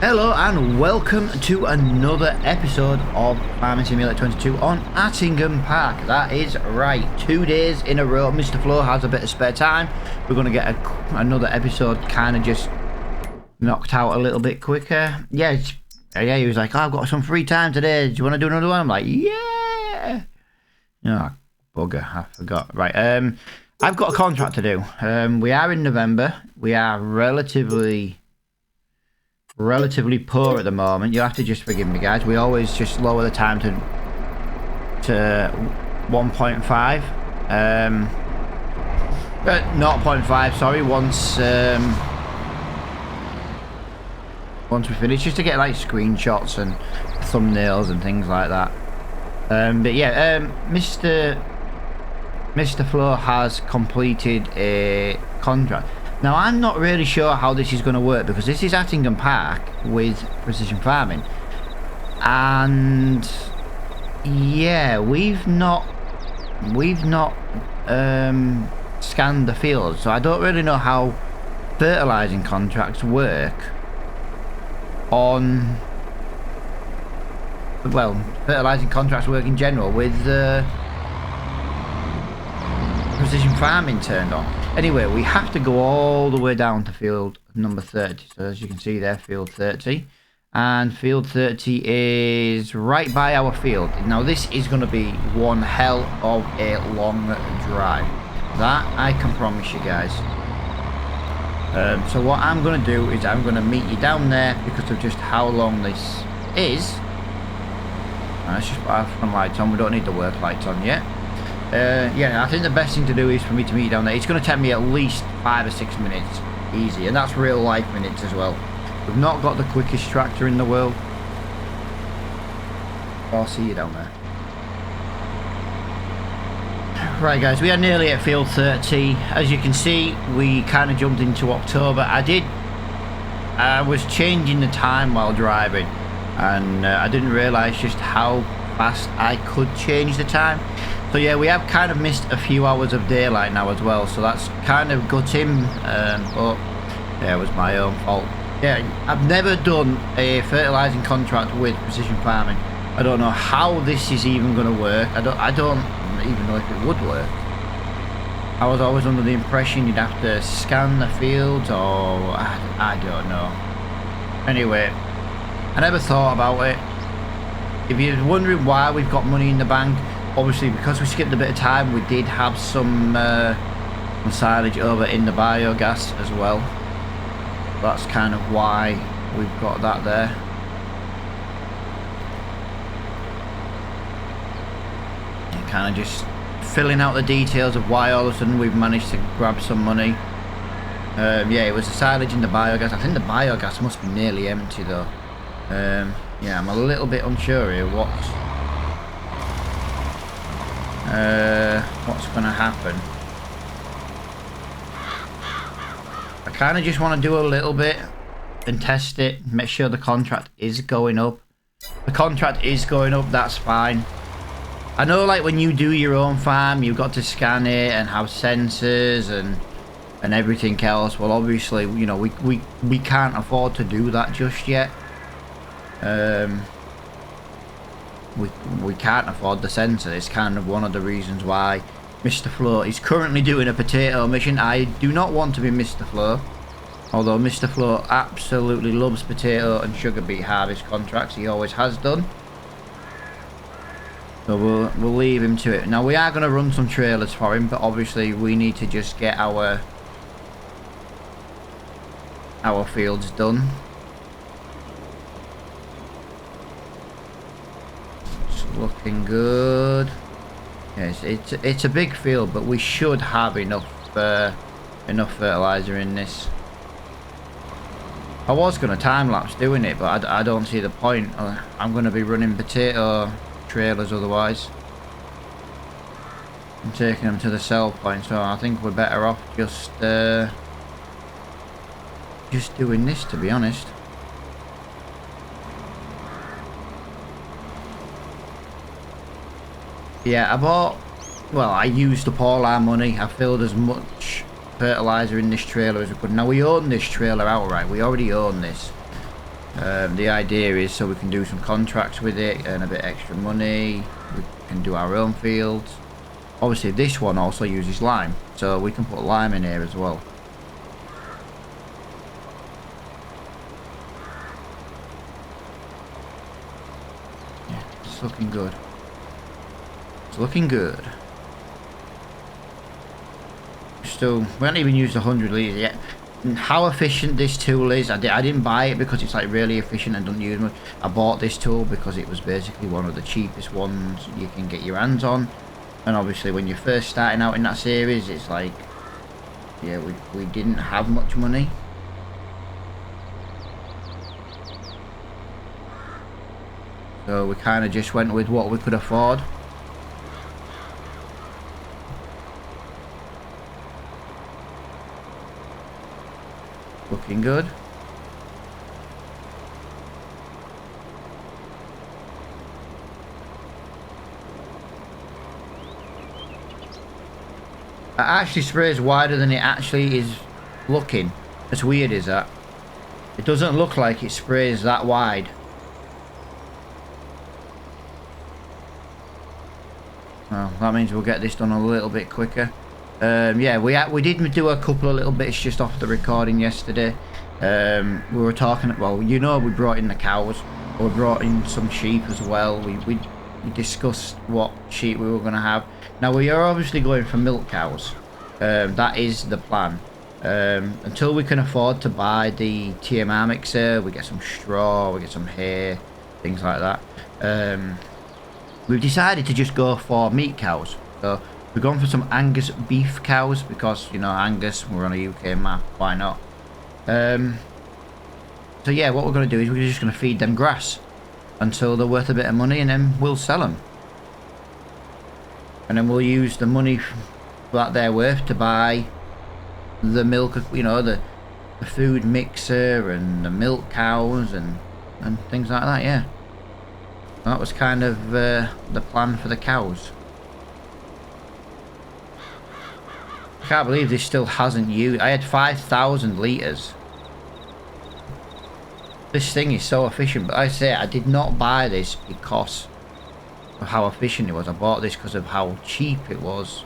Hello and welcome to another episode of Farming Simulator 22 on Attingham Park. That is right, 2 days in a row. Mr. Flo has a bit of spare time. We're going to get another episode kind of just knocked out a little bit quicker. Yeah, he was like, oh, I've got some free time today. Do you want to do another one? I'm like, yeah. Oh, bugger, I forgot. Right, I've got a contract to do. We are in November. We are relatively poor at the moment. You'll have to just forgive me, guys. We always just lower the time to 1.5 0.5, sorry, once we finish, just to get like screenshots and thumbnails and things like that. But yeah, Mr. Flo has completed a contract. Now, I'm not really sure how this is going to work because this is Attingham Park with precision farming. And yeah, we've not scanned the field, so I don't really know how fertilizing contracts work on, well, fertilizing contracts work in general with precision farming turned on. Anyway, we have to go all the way down to field number 30. So as you can see there, field 30. And field 30 is right by our field. Now this is going to be one hell of a long drive. That I can promise you guys. So what I'm going to do is I'm going to meet you down there because of just how long this is. Let's just put our front lights on. We don't need the work lights on yet. Yeah, I think the best thing to do is for me to meet you down there. It's going to take me at least 5 or 6 minutes easy, and that's real life minutes as well. We've not got the quickest tractor in the world. I'll see you down there. Right guys, we are nearly at field 30. As you can see, we kind of jumped into October. I was changing the time while driving, and I didn't realise just how fast I could change the time. So yeah, we have kind of missed a few hours of daylight now as well, so that's kind of gutting, but yeah, it was my own fault. Yeah, I've never done a fertilising contract with precision farming. I don't know how this is even going to work. I don't even know if it would work. I was always under the impression you'd have to scan the fields, or I don't know. Anyway, I never thought about it. If you're wondering why we've got money in the bank, obviously because we skipped a bit of time, we did have some silage over in the biogas as well. That's kind of why we've got that there. And kind of just filling out the details of why all of a sudden we've managed to grab some money. Yeah, it was the silage in the biogas. I think the biogas must be nearly empty though. Yeah, I'm a little bit unsure here what's going to happen. I kind of just want to do a little bit and test it, make sure the contract is going up. The contract is going up, that's fine. I know, like, when you do your own farm, you've got to scan it and have sensors and everything else. Well, obviously, you know, we can't afford to do that just yet. We can't afford the sensor. It's kind of one of the reasons why Mr. Flo is currently doing a potato mission. I do not want to be Mr. Flo, although Mr. Flo absolutely loves potato and sugar beet harvest contracts. He always has done. So we'll leave him to it. Now we are going to run some trailers for him, but obviously we need to just get our fields done. Looking good. Yes, it's a big field, but we should have enough fertilizer in this. I was going to time lapse doing it, but I don't see the point. I'm going to be running potato trailers otherwise. I'm taking them to the sell point, so I think we're better off just doing this, to be honest. Yeah, I used up all our money. I filled as much fertilizer in this trailer as we could. Now we own this trailer outright. We already own this. The idea is so we can do some contracts with it, earn a bit extra money, we can do our own fields. Obviously this one also uses lime, so we can put lime in here as well. Yeah, it's looking good. It's looking good. Still, we haven't even used 100 litres yet. And how efficient this tool is, I didn't buy it because it's like really efficient and don't use much. I bought this tool because it was basically one of the cheapest ones you can get your hands on. And obviously when you're first starting out in that series, it's like, yeah, we didn't have much money. So we kind of just went with what we could afford. Looking good. It actually sprays wider than it actually is looking. As weird as that. It doesn't look like it sprays that wide. Well, that means we'll get this done a little bit quicker. Yeah, we did do a couple of little bits just off the recording yesterday. We were talking, well, you know, we brought in the cows. We brought in some sheep as well. We discussed what sheep we were going to have. Now we are obviously going for milk cows. That is the plan. Until we can afford to buy the TMR mixer, we get some straw, we get some hay, things like that. We've decided to just go for meat cows. So we're going for some Angus beef cows because, you know, Angus, we're on a UK map, why not? So yeah, what we're going to do is we're just going to feed them grass until they're worth a bit of money, and then we'll sell them. And then we'll use the money that they're worth to buy the milk, you know, the food mixer and the milk cows and things like that, yeah. And that was kind of the plan for the cows. I can't believe this still hasn't used. I had 5,000 litres. This thing is so efficient, but I say I did not buy this because of how efficient it was. I bought this because of how cheap it was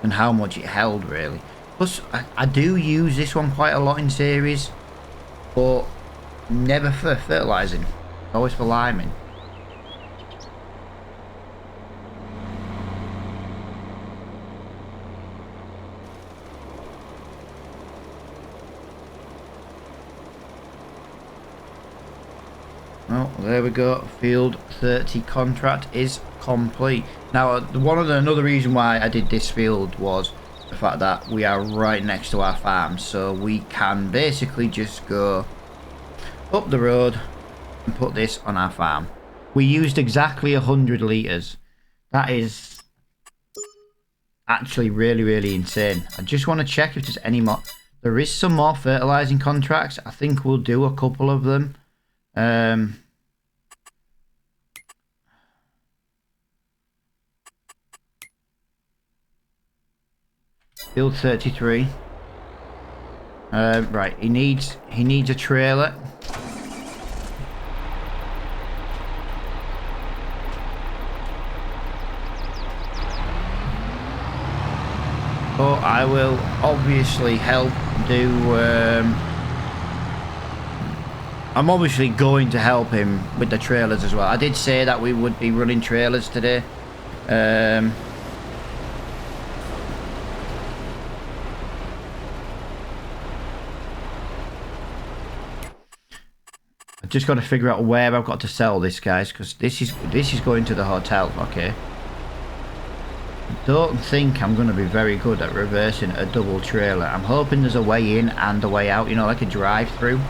and how much it held, really. Plus, I do use this one quite a lot in series, but never for fertilising, always for liming. Well, there we go. Field 30 contract is complete. Now, another reason why I did this field was the fact that we are right next to our farm, so we can basically just go up the road and put this on our farm. We used exactly 100 litres. That is actually really, really insane. I just want to check if there's any more. There is some more fertilising contracts. I think we'll do a couple of them. Field 33. Right, he needs a trailer. But I will obviously help do. I'm obviously going to help him with the trailers as well. I did say that we would be running trailers today. Just got to figure out where I've got to sell this, guys, because this is going to the hotel. Okay. I don't think I'm going to be very good at reversing a double trailer. I'm hoping there's a way in and a way out, you know, like a drive-through.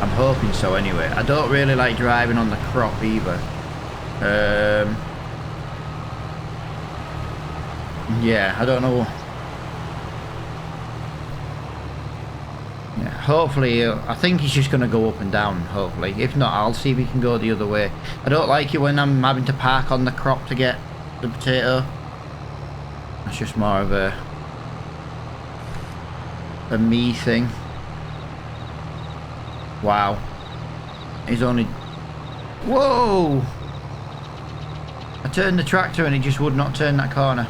I'm hoping so anyway. I don't really like driving on the crop either. Yeah, I don't know. Yeah, hopefully, I think he's just going to go up and down, hopefully. If not, I'll see if he can go the other way. I don't like it when I'm having to park on the crop to get the potato. That's just more of a me thing. Wow. He's only... Whoa! I turned the tractor and it just would not turn that corner.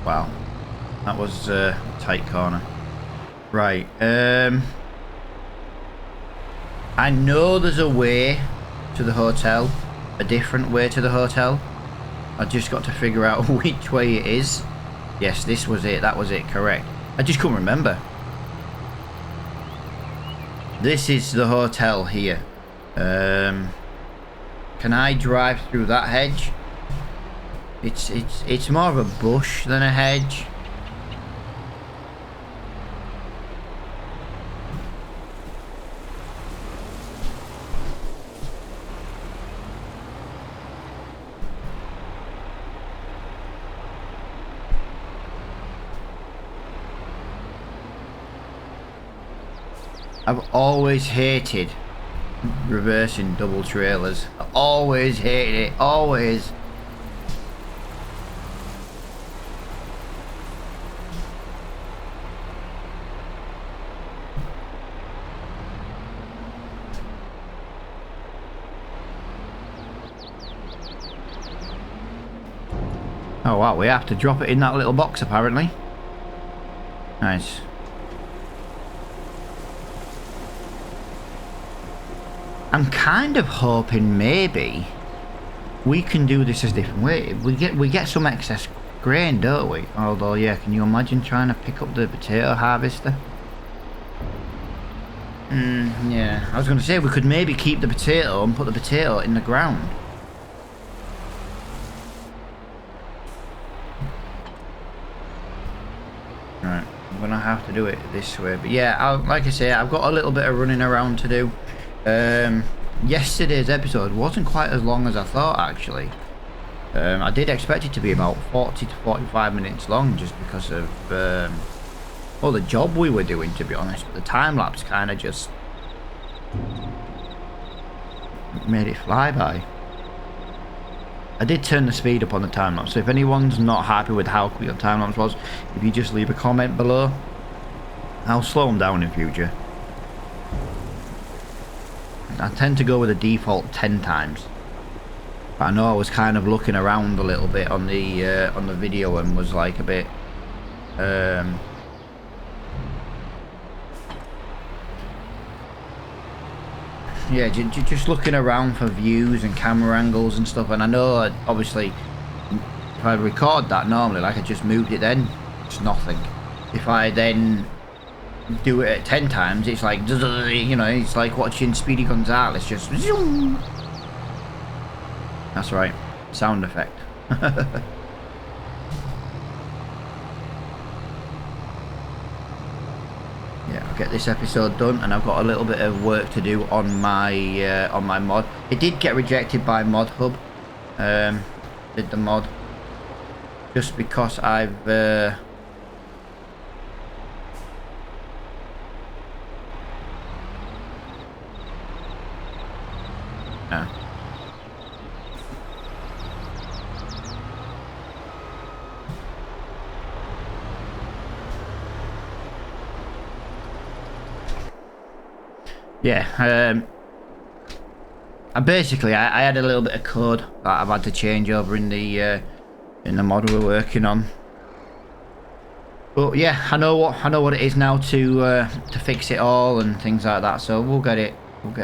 Wow. That was a tight corner. Right. I know there's a way to the hotel. A different way to the hotel. I just got to figure out which way it is. Yes, this was it. That was it. Correct. I just couldn't remember. This is the hotel here. Can I drive through that hedge? It's more of a bush than a hedge. I've always hated reversing double trailers. I always hated it. Always. Oh wow, we have to drop it in that little box apparently. Nice. I'm kind of hoping maybe we can do this a different way. We get some excess grain, don't we? Although yeah, can you imagine trying to pick up the potato harvester? Yeah, I was going to say we could maybe keep the potato and put the potato in the ground. Right, I'm going to have to do it this way. But yeah, like I say, I've got a little bit of running around to do. Yesterday's episode wasn't quite as long as I thought actually. I did expect it to be about 40 to 45 minutes long just because of well, the job we were doing, to be honest. But the time lapse kind of just made it fly by. I did turn the speed up on the time lapse, so if anyone's not happy with how quick the time lapse was, if you just leave a comment below, I'll slow them down in future. I tend to go with a default 10 times. But I know I was kind of looking around a little bit on the video and was like a bit yeah, just looking around for views and camera angles and stuff. And I know obviously if I record that normally, like I just moved it then, it's nothing. If I then do it at 10 times, it's like, you know, it's like watching Speedy Gonzales just zoom. That's right, sound effect. Yeah, I'll get this episode done, and I've got a little bit of work to do on my mod. It did get rejected by Mod Hub. Did the mod just because I've yeah, basically I had a little bit of code that I've had to change over in the mod we're working on. But yeah, I know what it is now to fix it all and things like that. So we'll get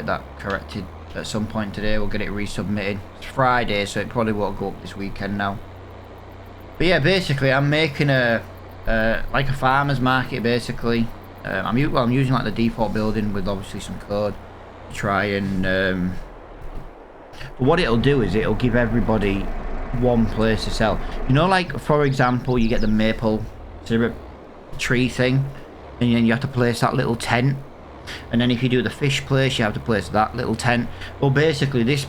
that corrected at some point today. We'll get it resubmitted. It's Friday, so it probably won't go up this weekend now. But yeah, basically I'm making a like a farmer's market basically. I'm using like the default building with obviously some code to try and but what it'll do is it'll give everybody one place to sell. You know, like for example, you get the maple syrup tree thing, and then you have to place that little tent, and then if you do the fish place, you have to place that little tent. Well, basically this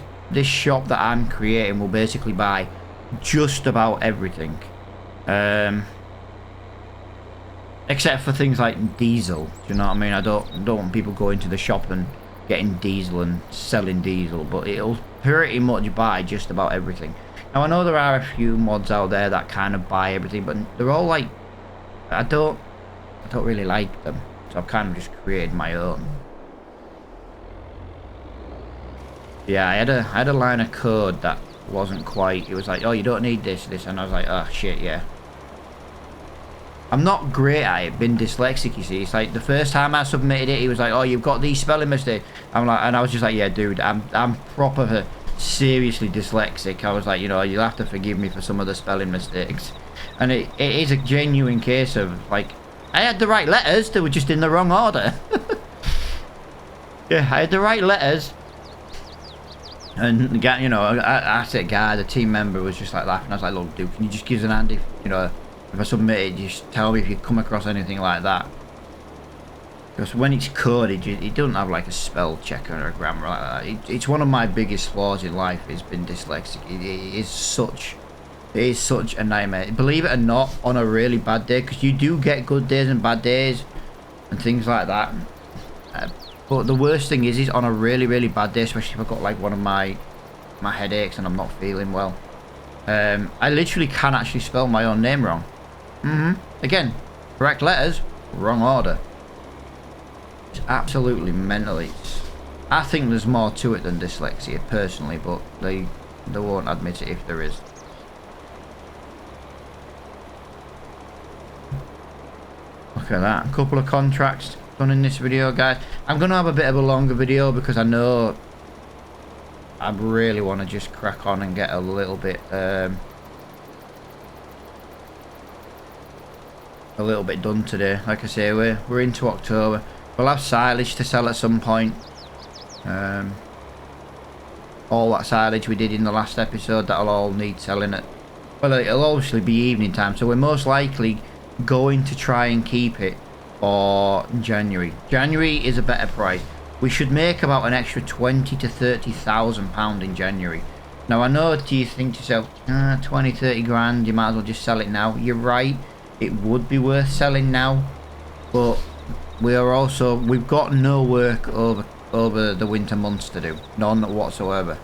shop that I'm creating will basically buy just about everything. Except for things like diesel, do you know what I mean? I don't want people going to the shop and getting diesel and selling diesel, but it'll pretty much buy just about everything. Now I know there are a few mods out there that kind of buy everything, but they're all like, I don't really like them, so I've kind of just created my own. Yeah, I had a line of code that wasn't quite, it was like, oh, you don't need this, and I was like, oh shit, yeah. I'm not great at it, being dyslexic, you see. It's like the first time I submitted it, he was like, oh, you've got these spelling mistakes. I'm like, and I was just like, yeah, dude, I'm proper seriously dyslexic. I was like, you know, you'll have to forgive me for some of the spelling mistakes. And it is a genuine case of, like, I had the right letters, they were just in the wrong order. Yeah, I had the right letters. And the guy, you know, I said, guy, the team member was just like laughing. I was like, look, dude, can you just give us an hand if, you know, if I submit it, just tell me if you come across anything like that. Because when it's coded, it doesn't have like a spell checker or a grammar like that. It's one of my biggest flaws in life, has been dyslexic. It is such a nightmare. Believe it or not, on a really bad day, because you do get good days and bad days and things like that. But the worst thing is on a really, really bad day, especially if I've got like one of my headaches and I'm not feeling well. I literally can actually spell my own name wrong. Again, correct letters, wrong order. It's absolutely mental. I think there's more to it than dyslexia, personally, but they won't admit it if there is. Look at that. A couple of contracts done in this video, guys. I'm going to have a bit of a longer video because I know I really want to just crack on and get a little bit done today. Like I say, we're into October. We'll have silage to sell at some point. All that silage we did in the last episode, that'll all need selling at, well, it'll obviously be evening time, so we're most likely going to try and keep it for January. January is a better price. We should make about an extra 20 to 30,000 pound in January. Now I know, do you think to yourself, 20-30 grand, you might as well just sell it now. You're right, it would be worth selling now, but we've got no work over the winter months to do, none whatsoever,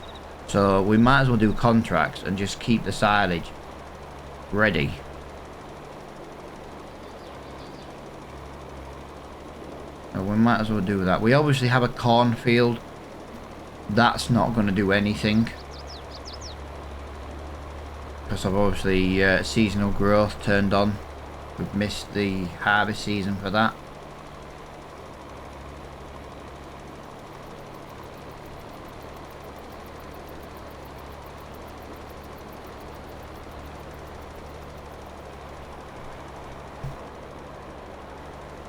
so we might as well do contracts and just keep the silage ready. So we might as well do that. We obviously have a cornfield. That's not going to do anything because of obviously seasonal growth turned on. We've missed the harvest season for that.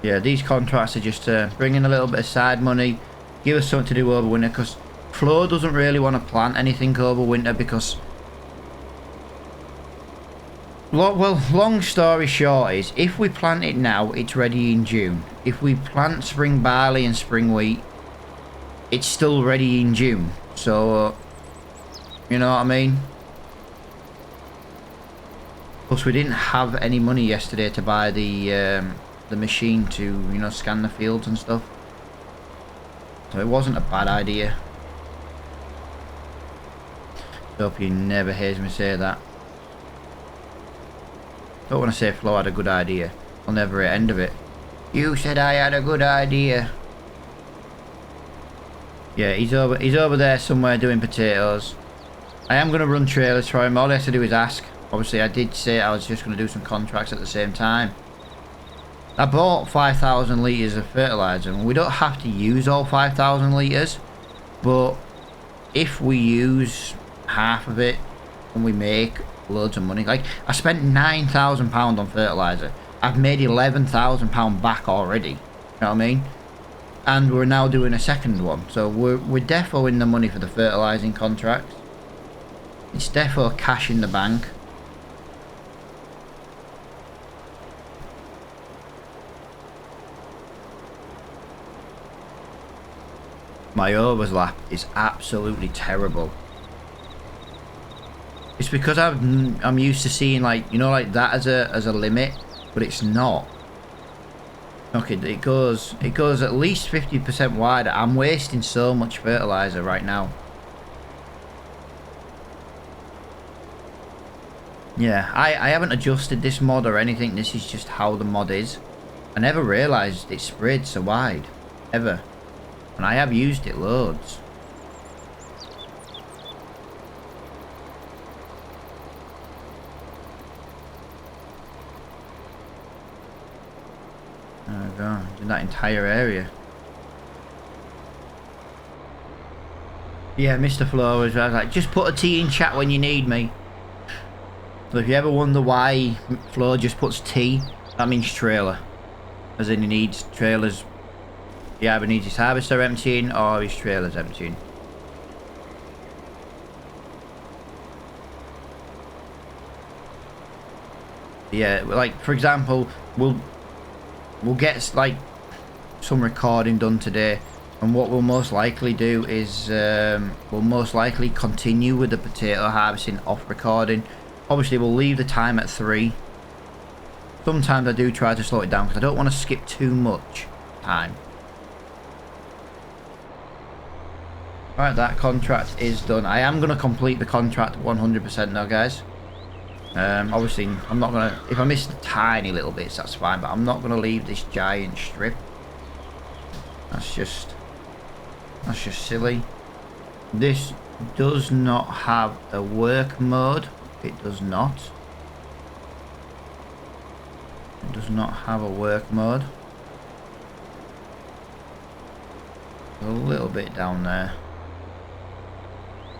Yeah, these contracts are just bring in a little bit of side money, give us something to do over winter, because Flo doesn't really want to plant anything over winter because, well, long story short is, if we plant it now, it's ready in June. If we plant spring barley and spring wheat, it's still ready in June. So, you know what I mean? Plus, we didn't have any money yesterday to buy the machine to, you know, scan the fields and stuff, so it wasn't a bad idea. Hope he never hears me say that. Don't want to say Flo had a good idea. I'll never hear end of it. You said I had a good idea. Yeah, he's over there somewhere doing potatoes. I am going to run trailers for him. All he has to do is ask. Obviously I did say I was just going to do some contracts at the same time. I bought 5,000 litres of fertiliser, and we don't have to use all 5,000 litres, but if we use half of it and we make loads of money, like I spent £9,000 on fertiliser, I've made £11,000 back already, you know what I mean? And we're now doing a second one, so we're defo in the money for the fertilising contracts. It's defo cash in the bank. My overlap is absolutely terrible. It's because I'm used to seeing, like, you know, like that as a limit, but it's not. Okay, it goes at least 50% wider. I'm wasting so much fertilizer right now. Yeah, I haven't adjusted this mod or anything. This is just how the mod is. I never realised it spread so wide. Ever. And I have used it loads. There we go. In that entire area. Yeah, Mr. Flowers, I was like, just put a T in chat when you need me. So if you ever wonder why Flo just puts T, that means trailer. As in he needs trailers. He either needs his harvester emptying or his trailers emptying. Yeah, like for example, we'll get like some recording done today, and what we'll most likely do is we'll most likely continue with the potato harvesting off recording. Obviously we'll leave the time at 3. Sometimes I do try to slow it down because I don't want to skip too much time. Right, that contract is done. I am going to complete the contract 100% now, guys. Obviously, I'm not going to... If I miss the tiny little bits, that's fine. But I'm not going to leave this giant strip. That's just silly. This does not have a work mode. It does not. It does not have a work mode. A little bit down there.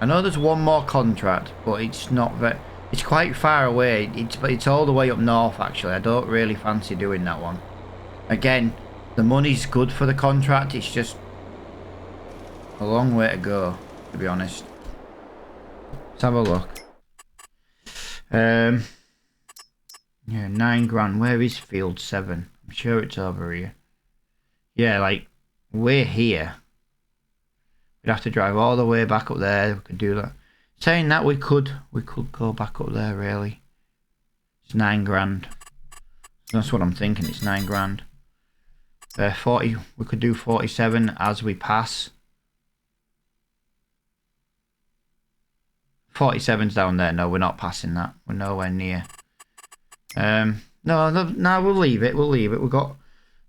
I know there's one more contract, but it's not very... It's quite far away. It's all the way up north, actually. I don't really fancy doing that one. Again, the money's good for the contract. It's just a long way to go, to be honest. Let's have a look. Yeah, 9 grand. Where is field 7? I'm sure it's over here. Yeah, like, we're here. We'd have to drive all the way back up there. We could do that. Saying that, we could go back up there, really. It's 9 grand. That's what I'm thinking. It's 9 grand. 40. We could do 47 as we pass. 47's down there. No, we're not passing that. We're nowhere near. No, we'll leave it. We'll leave it.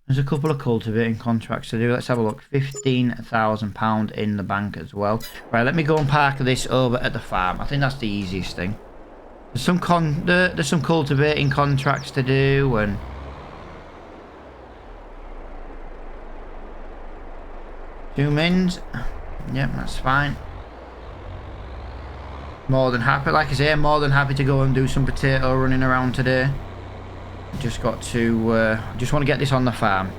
There's a couple of cultivating contracts to do. Let's have a look. £15,000 in the bank as well. Right, let me go and park this over at the farm. I think that's the easiest thing. There's some cultivating contracts to do, and zoom ins. Yep, that's fine. More than happy. Like I say, I'm more than happy to go and do some potato running around today. Just got to just want to get this on the farm.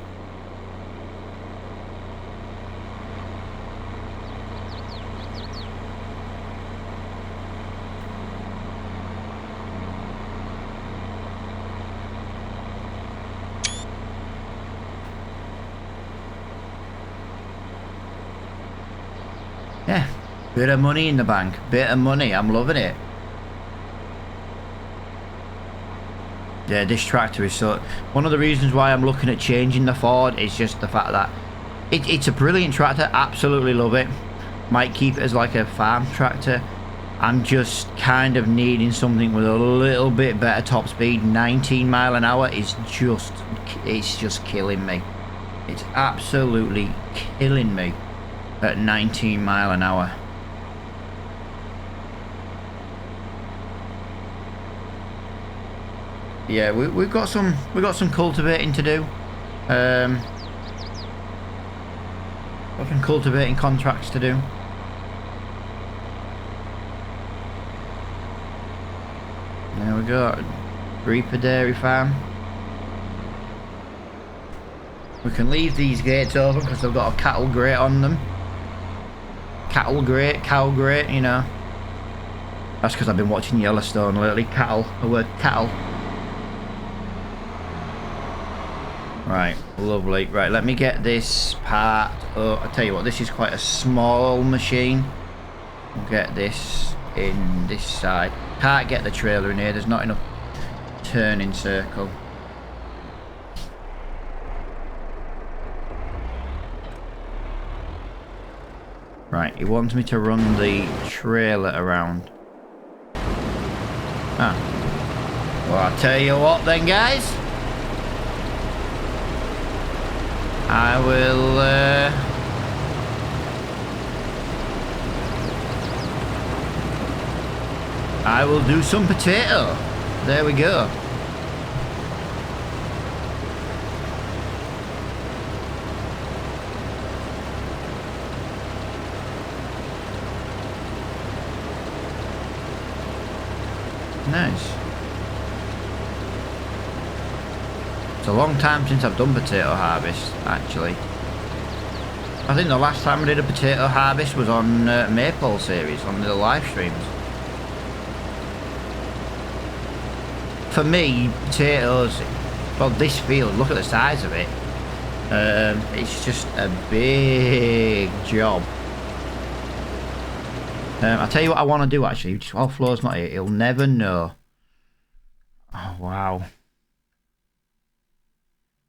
Yeah, bit of money in the bank, bit of money. I'm loving it. Yeah, this tractor is so... One of the reasons why I'm looking at changing the Ford is just the fact that it's a brilliant tractor. Absolutely love it. Might keep it as like a farm tractor. I'm just kind of needing something with a little bit better top speed. 19 mile an hour is just... It's just killing me. It's absolutely killing me at 19 mile an hour. Yeah, we've got some cultivating to do. Got some cultivating contracts to do. There we go. Reaper Dairy Farm. We can leave these gates open because they've got a cattle grate on them. Cattle grate, cow grate, you know. That's because I've been watching Yellowstone lately. Cattle, the word cattle. Right, lovely. Right, let me get this part. Oh, I'll tell you what, this is quite a small machine. We'll get this in this side. Can't get the trailer in here, there's not enough turning circle. Right, he wants me to run the trailer around. Ah. Well, I'll tell you what then, guys. I will, do some potato. There we go. Nice. It's a long time since I've done potato harvest, actually. I think the last time I did a potato harvest was on Maple series, on the live streams. For me, potatoes, well, this field, look at the size of it. It's just a big job. I'll tell you what I want to do, actually. Just while Flo's not here, he'll never know. Oh, wow.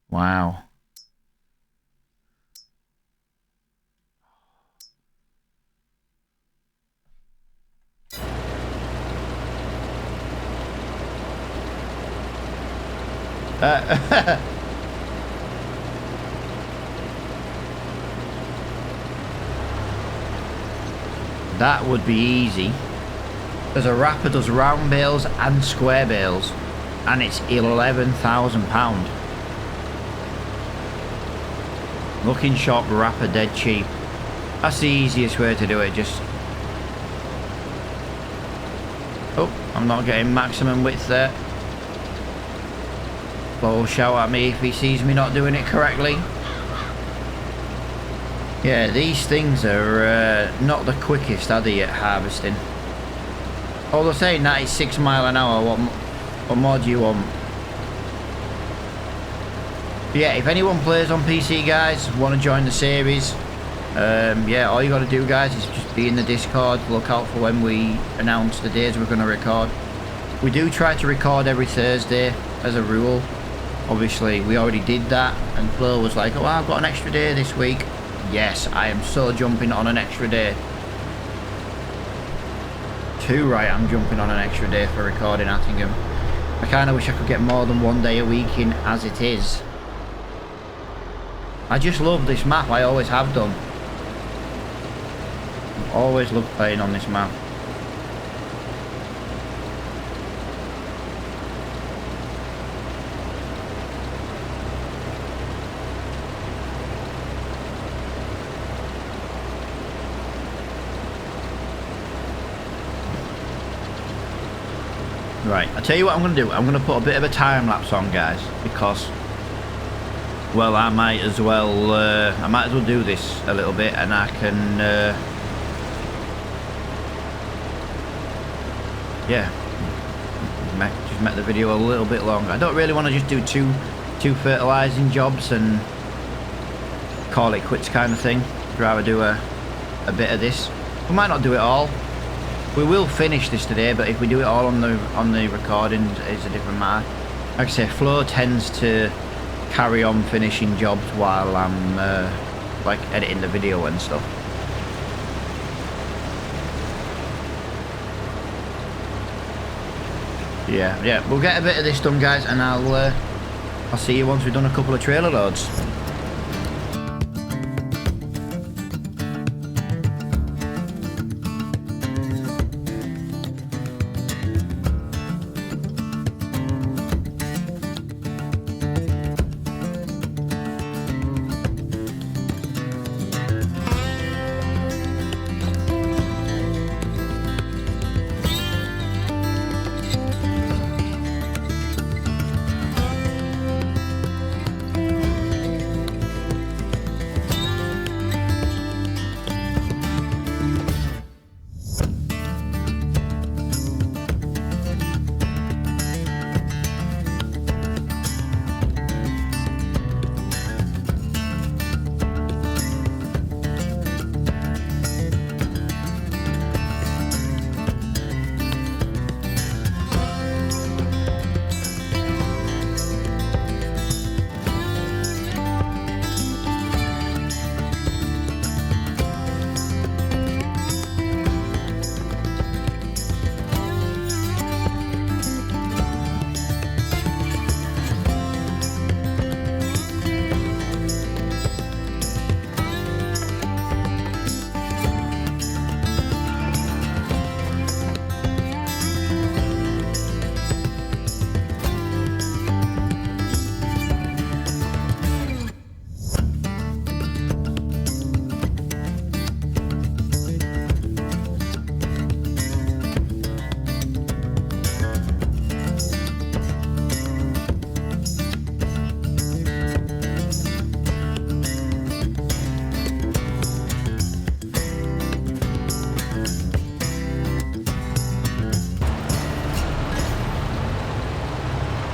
Wow. That would be easy. There's a wrapper does round bales and square bales, and it's £11,000. Looking shop wrapper dead cheap. That's the easiest way to do it. Just, oh, I'm not getting maximum width there. Flo shout at me if he sees me not doing it correctly. Yeah, these things are not the quickest, are they, at harvesting? Oh, they're saying 96 mile an hour. What more do you want? Yeah, if anyone plays on PC, guys, want to join the series, yeah, all you got to do, guys, is just be in the Discord. Look out for when we announce the days we're going to record. We do try to record every Thursday as a rule. Obviously, we already did that, and Flo was like, oh, I've got an extra day this week. Yes, I am so jumping on an extra day. Too right, I'm jumping on an extra day for recording Attingham. I kind of wish I could get more than one day a week in as it is. I just love this map, I always have done. I've always loved playing on this map. Right, I'll tell you what I'm going to do. I'm going to put a bit of a time lapse on, guys, because, well, I might as well do this a little bit, and I can, yeah, just make the video a little bit longer. I don't really want to just do two fertilising jobs and call it quits kind of thing. I'd rather do a bit of this. We might not do it all. We will finish this today, but if we do it all on the recording, it's a different matter. Like I say, Flo tends to carry on finishing jobs while I'm like editing the video and stuff. Yeah, we'll get a bit of this done, guys, and I'll see you once we've done a couple of trailer loads.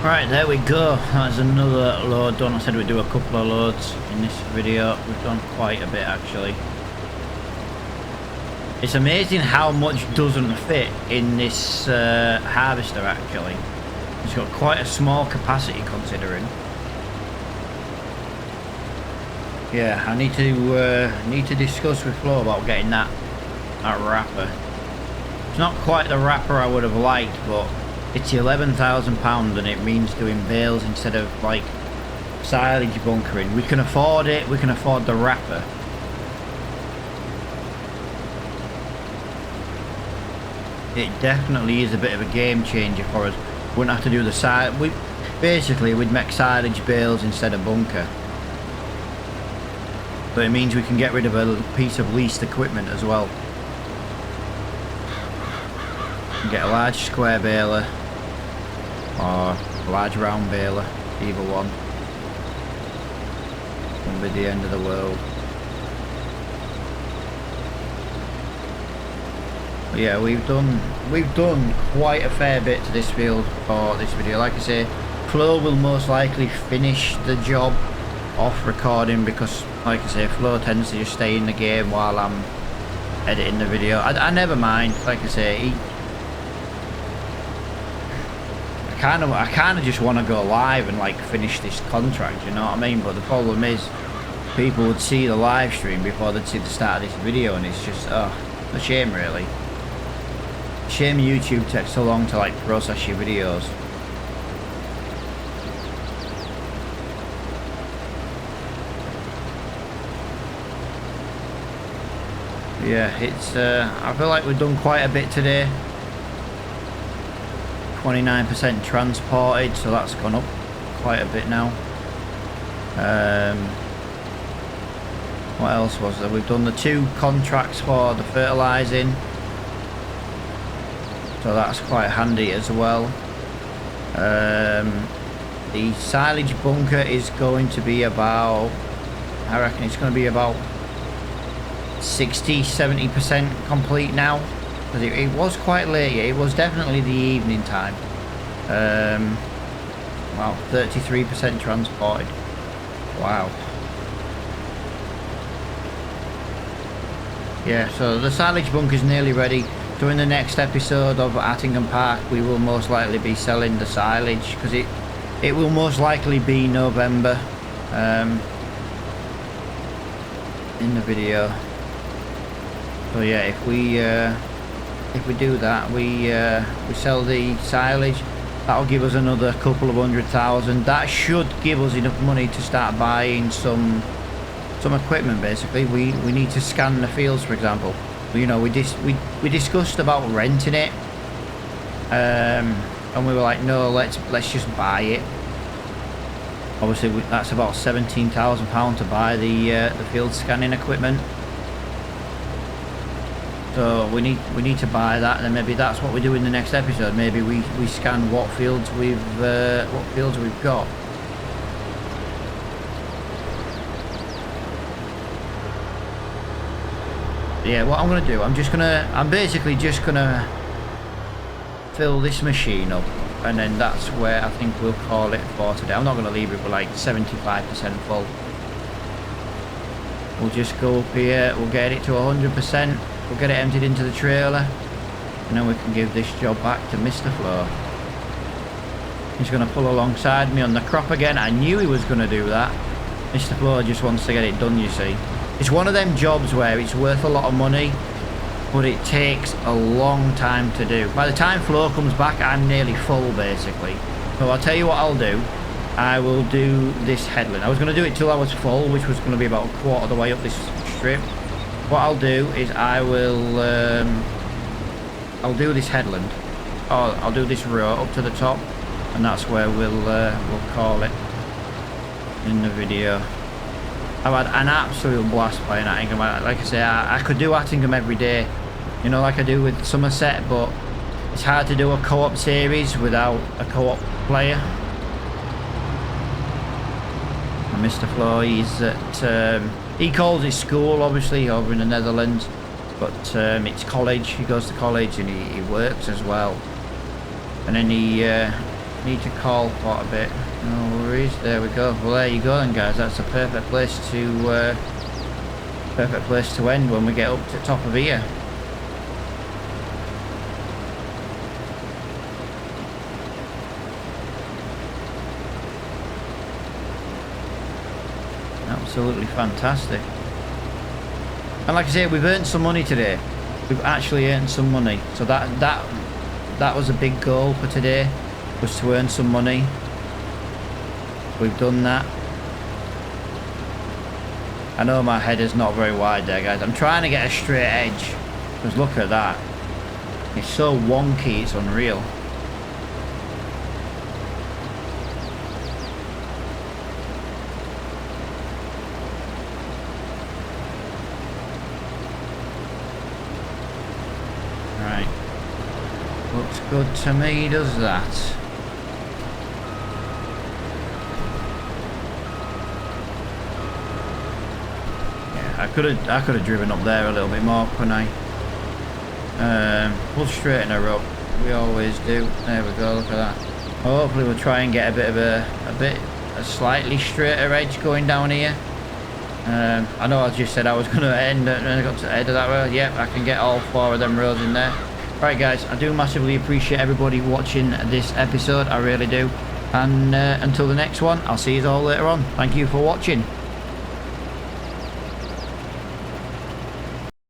Right, there we go. That's another load done. I said we'd do a couple of loads in this video. We've done quite a bit actually. It's amazing how much doesn't fit in this harvester actually. It's got quite a small capacity considering. Yeah, I need to discuss with Flo about getting that wrapper. It's not quite the wrapper I would have liked, but it's £11,000 and it means doing bales instead of like silage bunkering. We can afford it. We can afford the wrapper. It definitely is a bit of a game changer for us. We wouldn't have to do the side. Basically we'd make silage bales instead of bunker. But it means we can get rid of a piece of leased equipment as well. We can get a large square baler or a large round baler, either one. Won't be the end of the world. But yeah, we've done quite a fair bit to this field for this video. Like I say, Flo will most likely finish the job off recording because, like I say, Flo tends to just stay in the game while I'm editing the video. I never mind. Like I say, I kind of just want to go live and like finish this contract. You know what I mean? But the problem is, people would see the live stream before they'd see the start of this video, and it's just a shame, really. Shame YouTube takes so long to like process your videos. Yeah, it's I feel like we've done quite a bit today. 29% transported, so that's gone up quite a bit now. What else was there? We've done the 2 contracts for the fertilising, so that's quite handy as well. The silage bunker is going to be about, I reckon it's going to be about 60-70% complete now, because it was quite late. It was definitely the evening time. Wow, 33% transported. Wow. Yeah, so the silage bunker is nearly ready. So in the next episode of Attingham Park, we will most likely be selling the silage, because it will most likely be November in the video. So yeah, if we do that, we sell the silage, that'll give us another couple of 100,000. That should give us enough money to start buying some equipment. Basically, we need to scan the fields, for example. You know, we discussed about renting it, and we were like, no, let's just buy it. Obviously, that's about £17,000 to buy the field scanning equipment. So we need to buy that, and then maybe that's what we do in the next episode. Maybe we scan what fields we've got. Yeah, what I'm gonna do, I'm basically just gonna fill this machine up, and then that's where I think we'll call it for today. I'm not gonna leave it with like 75% full. We'll just go up here, we'll get it to 100%. We'll get it emptied into the trailer, and then we can give this job back to Mr. Flo. He's going to pull alongside me on the crop again. I knew he was going to do that. Mr. Flo just wants to get it done, you see. It's one of them jobs where it's worth a lot of money, but it takes a long time to do. By the time Flo comes back, I'm nearly full, basically. So I'll tell you what I'll do. I will do this headland. I was going to do it till I was full, which was going to be about a quarter of the way up this strip. What I'll do is I'll do this headland. Oh, I'll do this row up to the top, and that's where we'll call it in the video. I've had an absolute blast playing Attingham. Like I say, I could do Attingham every day, you know, like I do with Somerset, but it's hard to do a co-op series without a co-op player. And Mr. Flo, he's at he calls it school, obviously, over in the Netherlands, but it's college. He goes to college and he works as well. And then he Need to call quite a bit. No worries. There we go. Well, there you go then, guys. That's a perfect place to end when we get up to the top of here. Absolutely fantastic. And like I say, we've earned some money today. We've actually earned some money. So that was a big goal for today, was to earn some money. We've done that. I know my head is not very wide there, guys. I'm trying to get a straight edge. Because look at that. It's so wonky, it's unreal. Right. Looks good to me, does that? I could have driven up there a little bit more, couldn't I? We'll straighten her up. We always do. There we go. Look at that. Hopefully, we'll try and get a bit of a slightly straighter edge going down here. I know I just said I was going to end, and I got to the end of that road. Yep, I can get all 4 of them roads in there. Right, guys. I do massively appreciate everybody watching this episode. I really do. And until the next one, I'll see you all later on. Thank you for watching.